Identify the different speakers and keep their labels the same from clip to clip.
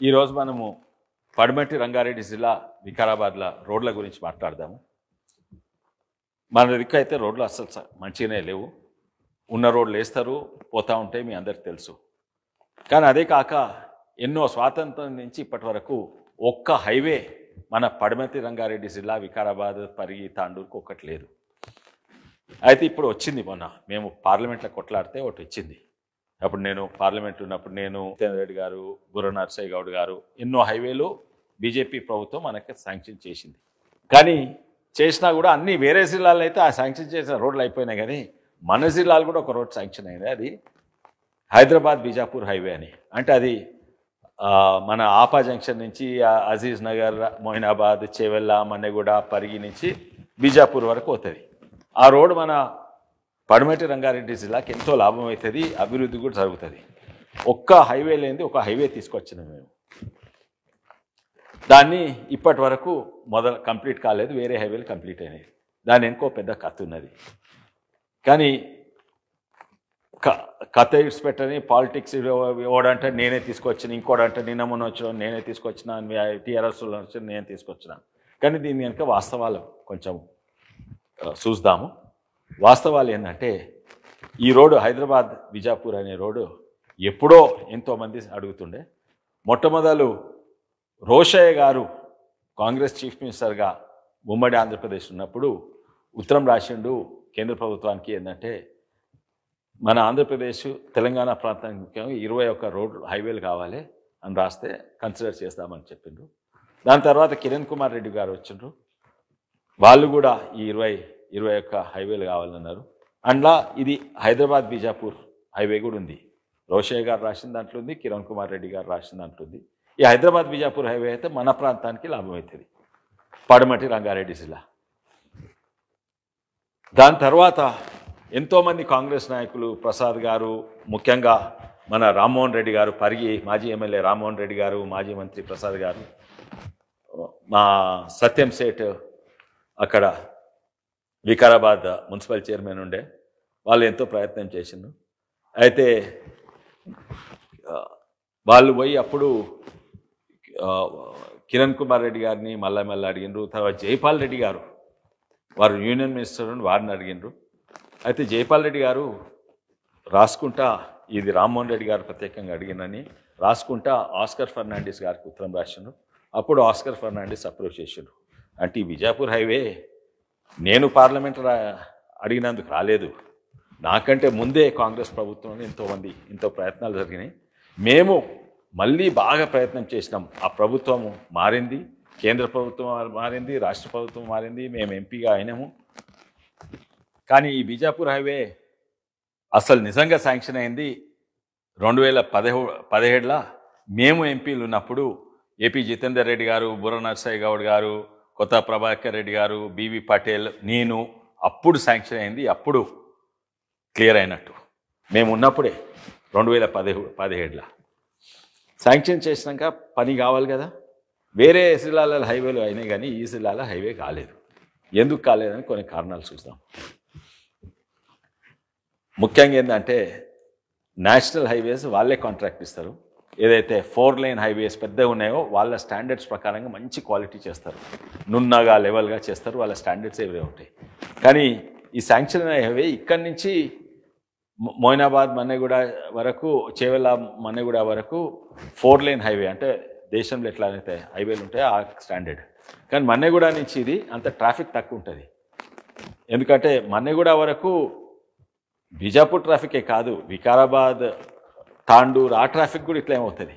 Speaker 1: ఈరోజు మనము పడమటి రంగారెడ్డి జిల్లా వికారాబాద్ల రోడ్ల గురించి మాట్లాడదాము. మన దిక్కు అయితే రోడ్లు అస్సలు మంచిగానే లేవు. ఉన్న రోడ్లు వేస్తారు, పోతూ ఉంటాయి, మీ అందరికి తెలుసు. కానీ అదే కాక ఎన్నో స్వాతంత్రం నుంచి ఇప్పటి వరకు ఒక్క హైవే మన పడమటి రంగారెడ్డి జిల్లా వికారాబాద్, పరిగి, తాండూరుకు ఒక్కటి లేదు. అయితే ఇప్పుడు వచ్చింది. మొన్న మేము పార్లమెంట్లో కొట్లాడితే ఒకటి వచ్చింది. అప్పుడు నేను పార్లమెంట్ ఉన్నప్పుడు నేను జితేందర్ రెడ్డి గారు, బుర్ర నరసయ్య గౌడ్ గారు ఎన్నో హైవేలు బీజేపీ ప్రభుత్వం మనకి శాంక్షన్ చేసింది. కానీ చేసినా కూడా అన్ని వేరే జిల్లాలో అయితే ఆ శాంక్షన్ చేసిన రోడ్లు అయిపోయినాయి. కానీ మన జిల్లాలో కూడా ఒక రోడ్ శాంక్షన్ అయింది. అది హైదరాబాద్ బీజాపూర్ హైవే అని. అంటే అది మన ఆపా జంక్షన్ నుంచి అజీజ్ నగర్, మొయినాబాద్, చేవెళ్ళ, మన్నెగూడ, పరిగి నుంచి బీజాపూర్ వరకు పోతుంది. ఆ రోడ్ మన పడమటి రంగారెడ్డి జిల్లాకి ఎంతో లాభం అవుతుంది, అభివృద్ధి కూడా జరుగుతుంది. ఒక్క హైవే లేనిది ఒక హైవే తీసుకొచ్చినాం మేము. దాన్ని ఇప్పటి వరకు కంప్లీట్ కాలేదు, వేరే హైవేలు కంప్లీట్ అయినాయి. దాని ఇంకో పెద్ద కథ ఉన్నది. కానీ కథ ఇడ్స్ పెట్టని పాలిటిక్స్ ఓడంటే నేనే తీసుకొచ్చిన, ఇంకోడంటే నిన్న మొన్న వచ్చిన నేనే తీసుకొచ్చిన, టీఆర్ఎస్లో వచ్చిన నేను తీసుకొచ్చిన. కానీ దీని కనుక వాస్తవాలు కొంచెం చూద్దాము. వాస్తవాలు ఏంటంటే ఈ రోడ్డు హైదరాబాద్ బిజాపూర్ అనే రోడ్డు ఎప్పుడో ఎంతోమంది అడుగుతుండే. మొట్టమొదలు రోషయ్య గారు కాంగ్రెస్ చీఫ్ మినిస్టర్గా ఉమ్మడి ఆంధ్రప్రదేశ్ ఉన్నప్పుడు ఉత్తరం రాసిండు కేంద్ర ప్రభుత్వానికి. ఏంటంటే మన ఆంధ్రప్రదేశ్ తెలంగాణ ప్రాంతానికి ముఖ్యంగా 21 రోడ్లు హైవేలు కావాలి అని రాస్తే కన్సిడర్ చేస్తామని చెప్పిండ్రు. దాని తర్వాత కిరణ్ కుమార్ రెడ్డి గారు వచ్చిండ్రు. వాళ్ళు కూడా ఈ 21 హైవేలు కావాలన్నారు. అందులో ఇది హైదరాబాద్ బీజాపూర్ హైవే కూడా ఉంది. రోషయ్య గారు రాసిన దాంట్లో ఉంది, కిరణ్ కుమార్ రెడ్డి గారు రాసిన దాంట్లో ఉంది. ఈ హైదరాబాద్ బీజాపూర్ హైవే అయితే మన ప్రాంతానికి లాభం అవుతుంది, పడమటి రంగారెడ్డి జిల్లా. దాని తర్వాత ఎంతోమంది కాంగ్రెస్ నాయకులు, ప్రసాద్ గారు, ముఖ్యంగా మన రామ్మోహన్ రెడ్డి గారు, పరిగి మాజీ ఎమ్మెల్యే రామ్మోహన్ రెడ్డి గారు, మాజీ మంత్రి ప్రసాద్ గారు, మా సత్యం సేట్ అక్కడ వికారాబాద్ మున్సిపల్ చైర్మన్ ఉండే, వాళ్ళు ఎంతో ప్రయత్నం చేసిండ్రు. అయితే వాళ్ళు పోయి అప్పుడు కిరణ్ కుమార్ రెడ్డి గారిని మళ్ళీ అడిగినారు. తర్వాత జైపాల్ రెడ్డి గారు, వారు యూనియన్ మినిస్టర్, వారిని అడిగినారు. అయితే జైపాల్ రెడ్డి గారు రాసుకుంటా, ఇది రామ్మోహన్ రెడ్డి గారు ప్రత్యేకంగా అడిగినని రాసుకుంటా ఆస్కర్ ఫర్నాండిస్ గారికి ఉత్తరం రాసిండ్రు. అప్పుడు ఆస్కర్ ఫర్నాండిస్ అప్రోచ్ చేసిండ్రు. అంటే ఈ బిజాపూర్ హైవే నేను పార్లమెంట్ అడిగినందుకు రాలేదు, నాకంటే ముందే కాంగ్రెస్ ప్రభుత్వంలో ఎంతో ప్రయత్నాలు జరిగినాయి. మేము మళ్ళీ బాగా ప్రయత్నం చేసినాం. ఆ ప్రభుత్వం మారింది, కేంద్ర ప్రభుత్వం మారింది, రాష్ట్ర ప్రభుత్వం మారింది, మేము ఎంపీగా అయినాము. కానీ ఈ బీజాపూర్ హైవే అసలు నిజంగా శాంక్షన్ అయింది 2017లో మేము ఎంపీలు ఉన్నప్పుడు. ఏపీ జితేందర్ రెడ్డి గారు, బుర్ర నరసయ్య గౌడ్ గారు, కొత్త ప్రభాకర్ రెడ్డి గారు, బీవీ పటేల్, నేను అప్పుడు శాంక్షన్ అయింది. అప్పుడు క్లియర్ అయినట్టు మేము ఉన్నప్పుడే 2017లో శాంక్షన్ చేసినాక పని కావాలి కదా. వేరే జిల్లాల హైవేలు అయినాయి కానీ ఈ జిల్లాలో హైవే కాలేదు. ఎందుకు కాలేదని కొన్ని కారణాలు చూస్తాం. ముఖ్యంగా ఏంటంటే నేషనల్ హైవేస్ వాళ్ళే కాంట్రాక్ట్ ఇస్తారు. ఏదైతే 4 లేన్ హైవేస్ పెద్దగా ఉన్నాయో వాళ్ళ స్టాండర్డ్స్ ప్రకారంగా మంచి క్వాలిటీ చేస్తారు, నున్నగా లెవెల్గా చేస్తారు, వాళ్ళ స్టాండర్డ్స్ ఏవే ఉంటాయి. కానీ ఈ శాంక్షన్ హైవే ఇక్కడి నుంచి మొయినాబాద్, మన్నెగూడ వరకు, చేవెళ్ళ, మన్నెగూడ వరకు 4 లేన్ హైవే. అంటే దేశంలో ఎట్లయితే హైవేలు ఉంటాయో ఆ స్టాండర్డ్. కానీ మన్నెగూడ నుంచి ఇది అంత ట్రాఫిక్ తక్కువ ఉంటుంది. ఎందుకంటే మన్నెగూడ వరకు బిజాపూర్ ట్రాఫికే కాదు, వికారాబాద్, తాండూరు ఆ ట్రాఫిక్ కూడా ఇట్లా ఏమవుతుంది.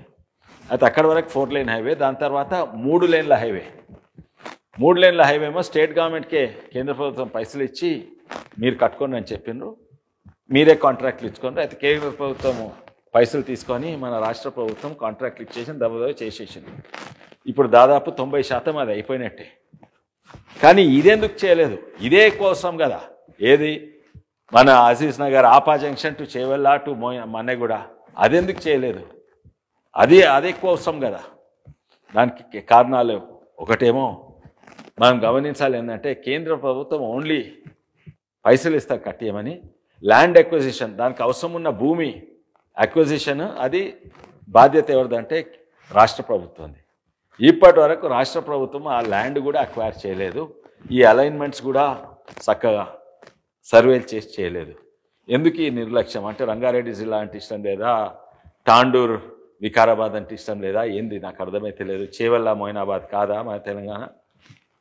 Speaker 1: అయితే అక్కడ వరకు 4 లేన్ హైవే. దాని తర్వాత 3 లేన్ల హైవే. 3 లేన్ల హైవే ఏమో స్టేట్ గవర్నమెంట్కే కేంద్ర ప్రభుత్వం పైసలు ఇచ్చి మీరు కట్టుకోండి అని చెప్పిండ్రు. మీరే కాంట్రాక్ట్లు ఇచ్చుకోండి. అయితే కేంద్ర ప్రభుత్వం పైసలు తీసుకొని మన రాష్ట్ర ప్రభుత్వం కాంట్రాక్ట్లు ఇచ్చేసి దెబ్బ చేసేసింది. ఇప్పుడు దాదాపు 90% అది అయిపోయినట్టే. కానీ ఇదెందుకు చేయలేదు? ఇదే కోసం కదా. ఏది మన Aziz Nagar, Appa junction to Chevella to Manneguda, అదెందుకు చేయలేదు? అదే కోసం కదా. దానికి కారణాలు ఒకటేమో మనం గమనించాలి. ఏంటంటే కేంద్ర ప్రభుత్వం ఓన్లీ పైసలు ఇస్తారు కట్టేయమని. ల్యాండ్ అక్విజిషన్, దానికి అవసరం ఉన్న భూమి అక్విజిషన్, అది బాధ్యత ఎవరిదంటే రాష్ట్ర ప్రభుత్వంది. ఇప్పటి వరకు రాష్ట్ర ప్రభుత్వం ఆ ల్యాండ్ కూడా అక్వైర్ చేయలేదు. ఈ అలైన్మెంట్స్ కూడా చక్కగా సర్వేలు చేసి చేయలేదు. ఎందుకు ఈ నిర్లక్ష్యం? అంటే రంగారెడ్డి జిల్లా అంటే ఇష్టం లేదా, తాండూరు వికారాబాద్ అంటే ఇష్టం లేదా, ఏంది నాకు అర్థమైతే లేదు. చేవెళ్ళ మొయినాబాద్ కాదా మన తెలంగాణ?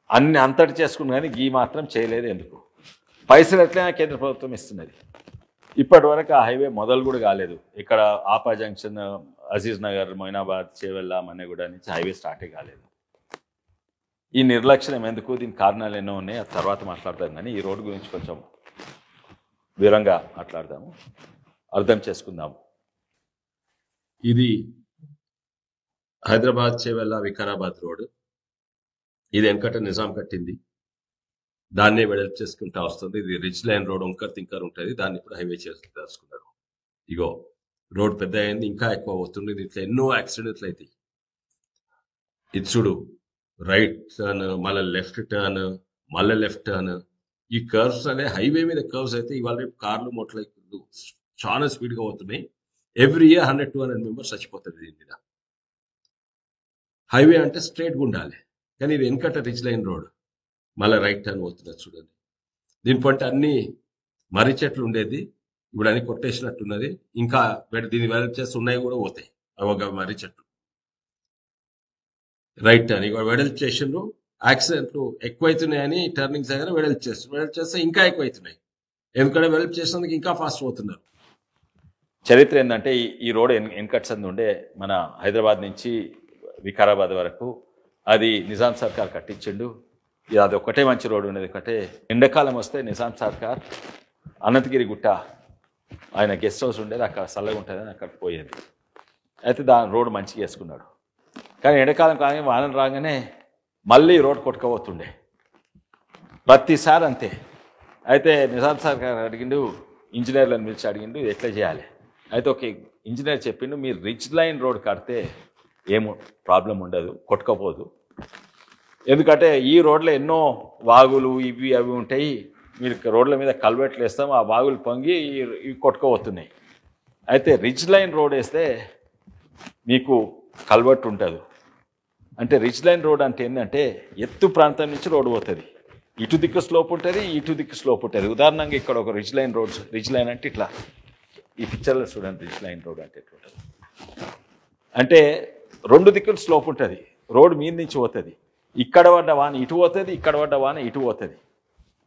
Speaker 1: అన్ని అంతటి చేసుకుని కానీ ఈ మాత్రం చేయలేదు. ఎందుకు? పైసలు ఎట్లయినా కేంద్ర ప్రభుత్వం ఇస్తున్నది. ఇప్పటి వరకు ఆ హైవే మొదలు కూడా కాలేదు. ఇక్కడ ఆపా జంక్షన్, అజీజ్ నగర్, మొయినాబాద్, చేవెళ్ళ, మన్నెగూడ నుంచి హైవే స్టార్టే కాలేదు. ఈ నిర్లక్ష్యం ఎందుకు? దీనికి కారణాలు ఎన్నో ఉన్నాయి, ఆ తర్వాత మాట్లాడతాం. కానీ ఈ రోడ్డు గురించి కొంచెం వివరంగా మాట్లాడదాము, అర్థం చేసుకుందాము. ఇది హైదరాబాద్ చేవెళ్ళ వికారాబాద్ రోడ్. ఇది వెనకట నిజాం కట్టింది, దాన్నే వెడల్పు చేసుకుంటా వస్తుంది. ఇది రిచ్ లైన్ రోడ్, వంకర్ తింకర్ ఉంటుంది. దాన్ని ఇప్పుడు హైవే చేసుకున్నారు. ఇగో రోడ్ పెద్ద అయింది, ఇంకా ఎక్కువ వస్తుంది. ఇట్లా ఎన్నో యాక్సిడెంట్లు అవుతాయి. ఇది చూడు, రైట్ టర్న్, మళ్ళీ లెఫ్ట్ టర్న్, మళ్ళీ లెఫ్ట్ టర్న్. ఈ కర్వ్స్ అనే హైవే మీద కర్వ్స్ అయితే ఇవాళ రేపు కార్లు మొట్లైతుంది, చాలా స్పీడ్గా పోతున్నాయి. ఎవ్రీ ఇయర్ 100-200 మెంబర్స్ చచ్చిపోతుంది దీని మీద. హైవే అంటే స్ట్రైట్గా ఉండాలి, కానీ ఇది వెనకట రిచ్ లైన్ రోడ్, మళ్ళీ రైట్ టర్న్ పోతున్నది చూడండి. దీని పంట అన్ని మర్రి చెట్లు ఉండేది, ఇప్పుడు అన్ని కొట్టేసినట్టున్నది. ఇంకా దీన్ని వెడల్పు చేస్తే ఉన్నాయి కూడా పోతాయి ఒక మర్రి చెట్లు. రైట్ టర్న్ ఇక వెడల్పు చేసిండ్రు. యాక్సిడెంట్లు ఎక్కువైతున్నాయని టర్నింగ్స్ దగ్గర వెడల్పు చేస్తారు. వెడల్పు చేస్తే ఇంకా ఎక్కువైతున్నాయి, ఎందుకంటే వెడల్పు చేసినందుకు ఇంకా ఫాస్ట్ పోతున్నారు. చరిత్ర ఏంటంటే ఈ రోడ్ వెనకట్స్ ఉండే మన హైదరాబాద్ నుంచి వికారాబాద్ వరకు అది నిజాం సర్కార్ కట్టించిండు. అది ఒక్కటే మంచి రోడ్డు ఉండేది. ఒకటే ఎండాకాలం వస్తే నిజాం సర్కార్ అనంతగిరి గుట్ట ఆయన గెస్ట్ హౌస్ ఉండేది, అక్కడ చల్లగా ఉంటుందని అక్కడికి పోయేది. అయితే దాని రోడ్డు మంచిగా వేసుకున్నాడు. కానీ ఎండాకాలం కానీ వానలు రాగానే మళ్ళీ రోడ్ కొట్టుకోబోతుండే ప్రతిసారి అంతే. అయితే నిజాం సర్కార్ అడిగిండు, ఇంజనీర్లను పిలిచి అడిగిండు ఎట్లా చేయాలి. అయితే ఒక ఇంజనీర్ చెప్పిండు, మీరు రిచ్ లైన్ రోడ్ కడితే ఏమో ప్రాబ్లం ఉండదు, కొట్టుకోపోదు. ఎందుకంటే ఈ రోడ్లో ఎన్నో వాగులు ఇవి అవి ఉంటాయి. మీరు రోడ్ల మీద కల్వెట్లు వేస్తాం, ఆ వాగులు పొంగి ఇవి కొట్టుకోబోతున్నాయి. అయితే రిచ్ లైన్ రోడ్ వేస్తే మీకు కల్వెట్టు ఉంటుంది. అంటే రిచ్ లైన్ రోడ్ అంటే ఏంటంటే ఎత్తు ప్రాంతం నుంచి రోడ్డు పోతుంది, ఇటు దిక్కు స్లోప్ ఉంటుంది, ఇటు దిక్కు స్లోప్ ఉంటుంది. ఉదాహరణంగా ఇక్కడ ఒక rich line roads, rich line అంటే ఇట్లా ఈ పిక్చర్లో చూడండి, రిచ్ లైన్ రోడ్ అంటే ఎట్లా ఉంటుంది అంటే రెండు దిక్కులు స్లోప్ ఉంటుంది, రోడ్ మీద నుంచి పోతుంది. ఇక్కడ పడ్డ వాన ఇటు పోతుంది, ఇక్కడ పడ్డ వాన ఇటు పోతుంది.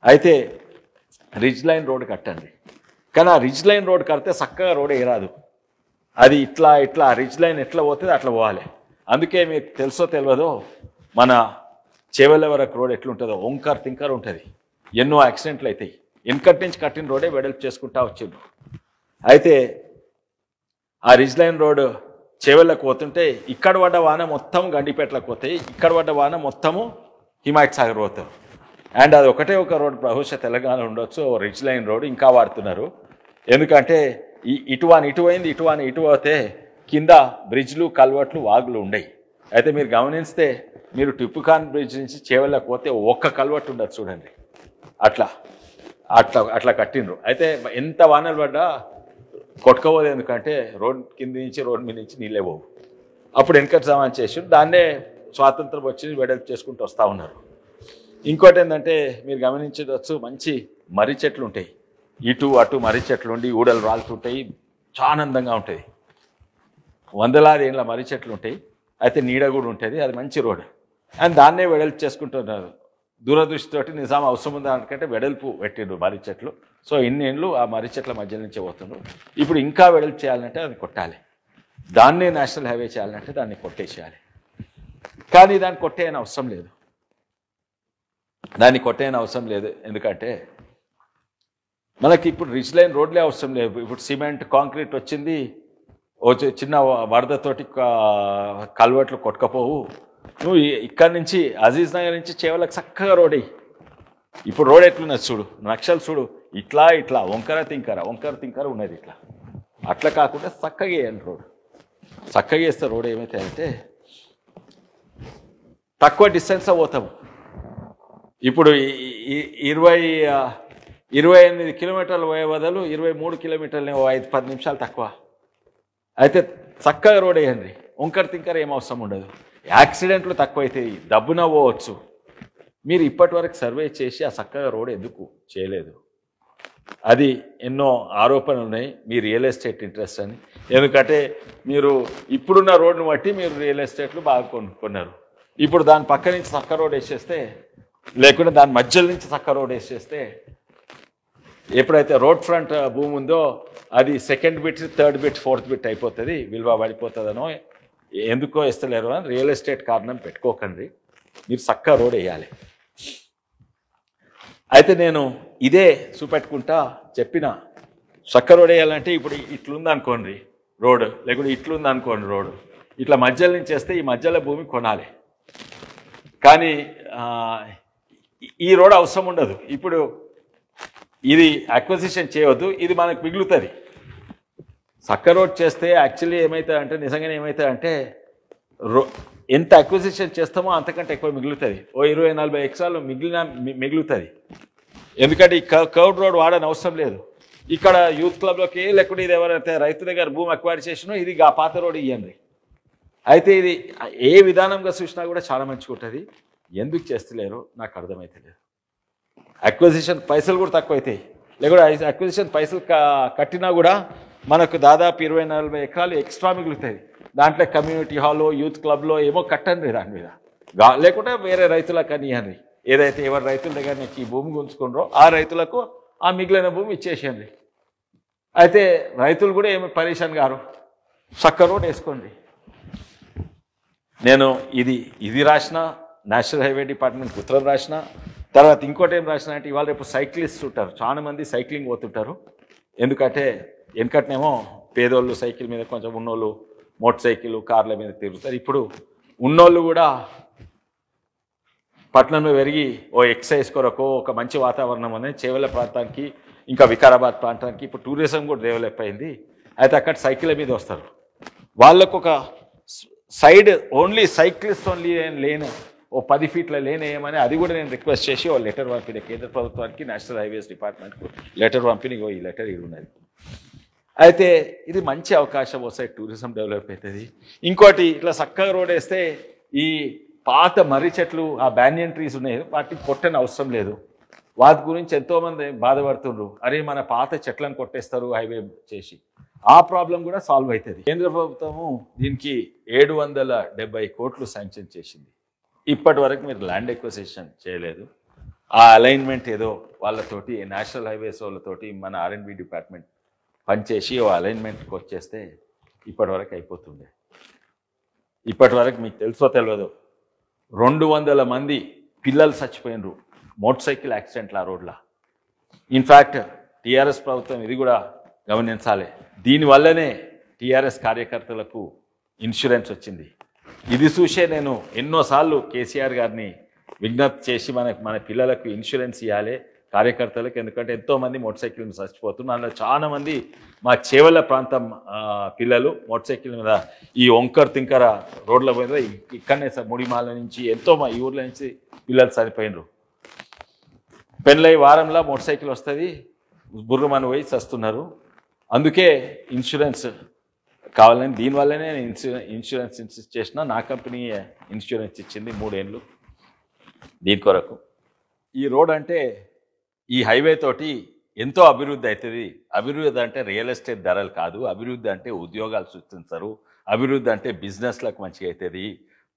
Speaker 1: అయితే రిచ్ లైన్ రోడ్ కట్టండి. కానీ ఆ రిచ్ లైన్ రోడ్ కడితే చక్కగా రోడ్ వేయరాదు, అది ఇట్లా ఇట్లా రిచ్ లైన్ ఎట్లా పోతుంది అట్లా పోవాలి. అందుకే మీకు తెలుసో తెలియదో మన చేవెళ్ళ వరకు రోడ్ ఎట్లుంటుందో వంకర్ తింకర్ ఉంటుంది, ఎన్నో యాక్సిడెంట్లు అవుతాయి. వెనకటి నుంచి కట్టిన రోడే వెడల్పు చేసుకుంటా వచ్చిండ్రు. అయితే ఆ రిచ్ లైన్ రోడ్ చేవెళ్ళకు పోతుంటే ఇక్కడ పడ్డ వాన మొత్తం గండిపేటలకు పోతాయి, ఇక్కడ పడ్డ వాన మొత్తము హిమాయత్ సాగర్ పోతాం. అండ్ అది ఒకటే ఒక రోడ్ బహుశా తెలంగాణ ఉండొచ్చు, రిచ్ లైన్ రోడ్ ఇంకా వాడుతున్నారు. ఎందుకంటే ఇటువాని ఇటు అయింది, ఇటువాని ఇటు పోతే కింద బ్రిడ్జ్లు కల్వర్ట్లు వాగులు ఉండయి. అయితే మీరు గమనిస్తే మీరు టిప్పుఖాన్ బ్రిడ్జ్ నుంచి చేవెళ్ళకు పోతే ఒక్క కల్వర్ట్ ఉండదు చూడండి, అట్లా అట్లా అట్లా కట్టిండ్రు. అయితే ఎంత వానలు పడ్డా కొట్టుకోవద్దు, ఎందుకంటే రోడ్ కింద నుంచి రోడ్ మీద నుంచి నీళ్ళే పోవు. అప్పుడు వెనకటి సమాన్ చేసి దాన్నే స్వాతంత్రం వచ్చి వెడల్పు చేసుకుంటూ వస్తూ ఉన్నారు. ఇంకోటి ఏంటంటే మీరు గమనించవచ్చు, మంచి మర్రి చెట్లు ఉంటాయి, ఇటు అటు మర్రి చెట్లు ఉండి ఊడలు రాలుతుంటాయి, చాలా అందంగా ఉంటుంది. వందలాది ఏళ్ళ మర్రి చెట్లు ఉంటాయి, అయితే నీడ కూడా ఉంటుంది, అది మంచి రోడ్. అండ్ దాన్నే వెడల్పు చేసుకుంటున్నారు. దూరదృష్టితోటి నిజాం అవసరం ఉంది దానికంటే వెడల్పు పెట్టిండ్రు మర్రి చెట్లు. సో ఇన్ని ఏళ్ళు ఆ మర్రి చెట్ల మధ్య నుంచే పోతుండ్రు. ఇప్పుడు ఇంకా వెడల్పు చేయాలంటే అది కొట్టాలి, దాన్నే నేషనల్ హైవే చేయాలంటే దాన్ని కొట్టేసేయాలి. కానీ దాన్ని కొట్టేయని అవసరం లేదు, దాన్ని కొట్టేయని అవసరం లేదు. ఎందుకంటే మనకి ఇప్పుడు రిచ్ లైన్ రోడ్లే అవసరం లేదు. ఇప్పుడు సిమెంట్ కాంక్రీట్ వచ్చింది, చిన్న వరదతోటి కల్వర్ట్లు కొట్టుకపోవు. నువ్వు ఇక్కడి నుంచి అజీజ్ నగర్ నుంచి చేవలకు చక్కగా రోడ్ అయ్యి, ఇప్పుడు రోడ్ ఎట్లున్నది చూడు, నక్షలు చూడు, ఇట్లా ఇట్లా వంకర తింకర ఉన్నది. ఇట్లా అట్లా కాకుండా చక్కగా వేయాలి రోడ్. చక్కగా వేస్తే రోడ్ ఏమవుతాయంటే తక్కువ డిస్టెన్స్లో పోతాము. ఇప్పుడు 28 కిలోమీటర్లు పోయే బదులు 23 కిలోమీటర్లు 5-10 నిమిషాలు తక్కువ. అయితే చక్కగా రోడ్ వేయండి. వంకర తింకర ఏం అవసరం ఉండదు. యాక్సిడెంట్లు తక్కువైతాయి, దబ్బున పోవచ్చు. మీరు ఇప్పటి వరకు సర్వే చేసి ఆ చక్కగా రోడ్ ఎందుకు చేయలేదు? అది ఎన్నో ఆరోపణలు ఉన్నాయి మీ రియల్ ఎస్టేట్ ఇంట్రెస్ట్ అని. ఎందుకంటే మీరు ఇప్పుడున్న రోడ్ను బట్టి మీరు రియల్ ఎస్టేట్లు బాగా కొనుక్కున్నారు. ఇప్పుడు దాని పక్క నుంచి చక్క రోడ్ వేసేస్తే, లేకుంటే దాని మధ్యలో నుంచి చక్క రోడ్ వేసేస్తే, ఎప్పుడైతే రోడ్ ఫ్రంట్ భూమి ఉందో అది second bit, third bit, fourth bit అయిపోతుంది, విలువ పడిపోతుందనో ఎందుకో ఇస్తలేరు అని రియల్ ఎస్టేట్ కారణం పెట్టుకోకండి. మీరు చక్క రోడ్ వేయాలి. అయితే నేను ఇదే చూపెట్టుకుంటా చెప్పిన, చక్క రోడ్ వేయాలంటే ఇప్పుడు ఇట్లుందనుకోండి రోడ్, లేకుంటే ఇట్లుందనుకోండి రోడ్, ఇట్లా మధ్యలో నుంచి వేస్తే ఈ మధ్యలో భూమి కొనాలి. కానీ ఈ రోడ్ అవసరం ఉండదు. ఇప్పుడు ఇది అక్విజిషన్ చేయవద్దు, ఇది మనకు మిగులుతుంది. చక్క రోడ్ చేస్తే యాక్చువల్లీ ఏమవుతుందంటే, నిజంగానే ఏమవుతుందంటే ఎంత అక్విజిషన్ చేస్తామో అంతకంటే ఎక్కువ మిగులుతుంది. ఓ 20-40 ఎకరాలు మిగులుతుంది. ఎందుకంటే ఈ కర్వ్డ్ రోడ్ వాడని అవసరం లేదు. ఇక్కడ యూత్ క్లబ్లోకి లేకుంటే ఇది ఎవరైతే రైతు దగ్గర భూమి అక్వైర్ చేసినో ఇది ఆ పాత రోడ్ ఇవ్వండి. అయితే ఇది ఏ విధానంగా చూసినా కూడా చాలా మంచిగా ఉంటుంది. ఎందుకు చేస్తలేరు నాకు అర్థమైతలేదు. అక్విజిషన్ పైసలు కూడా తక్కువ అవుతాయి, లేకుంటే అక్విజిషన్ పైసలు కట్టినా కూడా మనకు దాదాపు 20-40 ఎకరాలు ఎక్స్ట్రా మిగులుతుంది. దాంట్లో కమ్యూనిటీ హాల్లో, యూత్ క్లబ్లో ఏమో కట్టండి దాని మీద, లేకుంటే వేరే రైతులకు అని ఇవ్వండి. ఏదైతే ఎవరి రైతుల దగ్గర నుంచి ఈ భూమి గుంజుకుండ్రో ఆ రైతులకు ఆ మిగిలిన భూమి ఇచ్చేసేయండి. అయితే రైతులు కూడా ఏమి పరేషాన్ గారు, చక్క రోడ్ వేసుకోండి. నేను ఇది రాసిన, నేషనల్ హైవే డిపార్ట్మెంట్కి ఉత్తరం రాసిన. తర్వాత ఇంకోటి ఏం రాసిన అంటే, ఇవాళ రేపు సైక్లిస్ట్ ఉంటారు, చాలా మంది సైక్లింగ్ పోతుంటారు. ఎందుకంటే వెనకట్నేమో పేదోళ్ళు సైకిల్ మీద, కొంచెం ఉన్నోళ్ళు మోటార్ సైకిల్, కార్ల మీద తిరుగుతారు. ఇప్పుడు ఉన్నోళ్ళు కూడా పట్టణంలో పెరిగి ఓ ఎక్సర్సైజ్ కొరకు, ఒక మంచి వాతావరణం అనేది చేవెళ్ళ ప్రాంతానికి, ఇంకా వికారాబాద్ ప్రాంతానికి ఇప్పుడు టూరిజం కూడా డెవలప్ అయింది. అయితే అక్కడ సైకిల్ మీద వస్తారు. వాళ్ళకు ఒక సైడ్ ఓన్లీ సైక్లిస్ట్ ఓన్లీ లేను, ఓ 10 ఫీట్ల లేన్ వేయమని అది కూడా నేను రిక్వెస్ట్ చేసి ఓ లెటర్ పంపిన కేంద్ర ప్రభుత్వానికి, నేషనల్ హైవేస్ డిపార్ట్మెంట్కు లెటర్ పంపిన. ఈ లెటర్ ఇది ఉన్నది. అయితే ఇది మంచి అవకాశం వస్తాయి, టూరిజం డెవలప్ అవుతుంది. ఇంకోటి ఇట్లా చక్కగా రోడ్ వేస్తే ఈ పాత మర్రి చెట్లు, ఆ బ్యానియన్ ట్రీస్ ఉన్నాయి, వాటికి కొట్టని అవసరం లేదు. వాటి గురించి ఎంతోమంది బాధపడుతుండ్రు, అరే మన పాత చెట్లను కొట్టేస్తారు హైవే చేసి. ఆ ప్రాబ్లం కూడా సాల్వ్ అవుతుంది. కేంద్ర ప్రభుత్వము దీనికి 770 కోట్లు శాంక్షన్ చేసింది. ఇప్పటి వరకు మీరు ల్యాండ్ ఎక్విజిషన్ చేయలేదు. ఆ అలైన్మెంట్ ఏదో వాళ్ళతోటి, నేషనల్ హైవేస్ వాళ్ళతోటి మన R&B డిపార్ట్మెంట్ పనిచేసి ఓ అలైన్మెంట్కి వచ్చేస్తే ఇప్పటి వరకు అయిపోతుండే. ఇప్పటి వరకు మీకు తెలుసో తెలియదు, 200 మంది పిల్లలు చచ్చిపోయినరు మోటార్ సైకిల్ యాక్సిడెంట్లు ఆ రోడ్లో. ఇన్ఫ్యాక్ట్ టీఆర్ఎస్ ప్రభుత్వం ఇది కూడా గమనించాలి. దీనివల్లనే టీఆర్ఎస్ కార్యకర్తలకు ఇన్సూరెన్స్ వచ్చింది. ఇది చూసే నేను ఎన్నోసార్లు కేసీఆర్ గారిని విజ్ఞప్తి చేసి మన పిల్లలకు ఇన్సూరెన్స్ ఇవ్వాలి కార్యకర్తలకు. ఎందుకంటే ఎంతోమంది మోటార్ సైకిల్ మీద చచ్చిపోతున్నారు. అందులో చాలా మంది మా చేవెళ్ళ ప్రాంతం పిల్లలు మోటార్ సైకిల్ మీద ఈ వంకర తింకర రోడ్ల మీద ఇక్కడనే ముడిమాల నుంచి ఎంతో మా ఈ ఊర్ల నుంచి పిల్లలు చనిపోయినరు. పెళ్ళై వారంలో మోటార్ సైకిల్ వస్తుంది, బుర్రమని పోయి చస్తున్నారు. అందుకే ఇన్సూరెన్స్ కావాలని, దీనివల్లనే నేను ఇన్సూరెన్స్ ఇన్సిస్ట్ చేసిన. నా కంపెనీ ఇన్సూరెన్స్ ఇచ్చింది 3 ఏళ్ళు దీని కొరకు. ఈ రోడ్ అంటే, ఈ హైవే తోటి ఎంతో అభివృద్ధి అవుతుంది. అభివృద్ధి అంటే రియల్ ఎస్టేట్ ధరలు కాదు, అభివృద్ధి అంటే ఉద్యోగాలు సృష్టిస్తారు, అభివృద్ధి అంటే బిజినెస్లకు మంచిగా అవుతుంది.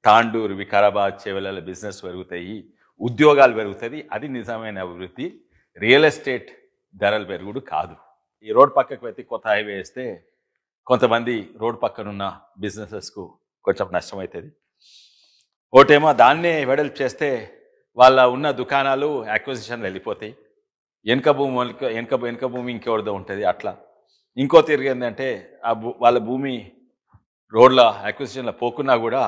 Speaker 1: తాండూరు, వికారాబాద్, చేవెళ్ళ బిజినెస్ పెరుగుతాయి, ఉద్యోగాలు పెరుగుతుంది. అది నిజమైన అభివృద్ధి, రియల్ ఎస్టేట్ ధరలు పెరుగుడు కాదు. ఈ రోడ్ పక్కకు పెట్టి కొత్త హైవే వేస్తే కొంతమంది రోడ్ పక్కనున్న బిజినెసెస్కు కొంచెం నష్టం అవుతుంది. ఒకటేమో దాన్నే వెడల్పు చేస్తే వాళ్ళ ఉన్న దుకాణాలు అక్విజిషన్లు వెళ్ళిపోతాయి, వెనక భూమి ఇంకెవరిదో ఉంటుంది అట్లా. ఇంకో తిరిగి ఏంటంటే వాళ్ళ భూమి రోడ్ల అక్విజిషన్లో పోకున్నా కూడా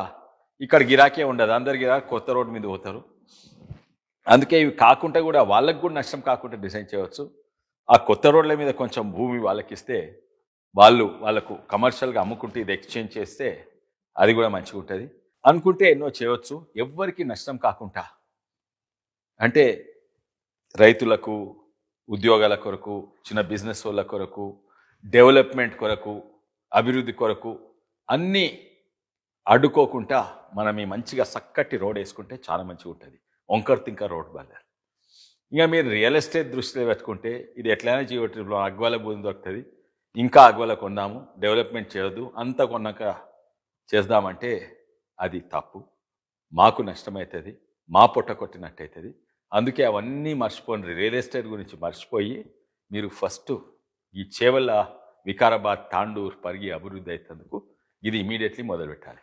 Speaker 1: ఇక్కడ గిరాకే ఉండదు, అందరి గిరాకీ కొత్త రోడ్డు మీద పోతారు. అందుకే ఇవి కాకుండా కూడా వాళ్ళకు కూడా నష్టం కాకుండా డిజైన్ చేయవచ్చు. ఆ కొత్త రోడ్ల మీద కొంచెం భూమి వాళ్ళకి ఇస్తే వాళ్ళకు కమర్షియల్గా అమ్ముకుంటే ఇది ఎక్స్చేంజ్ చేస్తే అది కూడా మంచిగా ఉంటుంది. అనుకుంటే ఎన్నో చేయవచ్చు, ఎవ్వరికి నష్టం కాకుండా. అంటే రైతులకు, ఉద్యోగాల కొరకు, చిన్న బిజినెస్ వాళ్ళ కొరకు, డెవలప్మెంట్ కొరకు, అభివృద్ధి కొరకు అన్ని అడ్డుకోకుండా మనం ఈ మంచిగా చక్కటి రోడ్ వేసుకుంటే చాలా మంచిగా ఉంటుంది. వంకర్ తింకర్ రోడ్ బదలు. ఇంకా మీరు రియల్ ఎస్టేట్ దృష్టిలో పెట్టుకుంటే ఇది ఎట్లయినా జియో ట్రిప్లో అగ్వాల భూమి దొరుకుతుంది, ఇంకా అగ్వాల కొన్నాము, డెవలప్మెంట్ చేయొద్దు, అంత కొన్నాక చేద్దామంటే అది తప్పు. మాకు నష్టమవుతుంది, మా పొట్ట కొట్టినట్టు అవుతుంది. అందుకే అవన్నీ మర్చిపోండి, రియల్ ఎస్టేట్ గురించి మర్చిపోయి మీరు ఫస్ట్ ఈ చేవల్ల వికారాబాద్ తాండూర్ పరిగి అభివృద్ధి అవుతుందుకు ఇది ఇమీడియట్లీ మొదలుపెట్టాలి.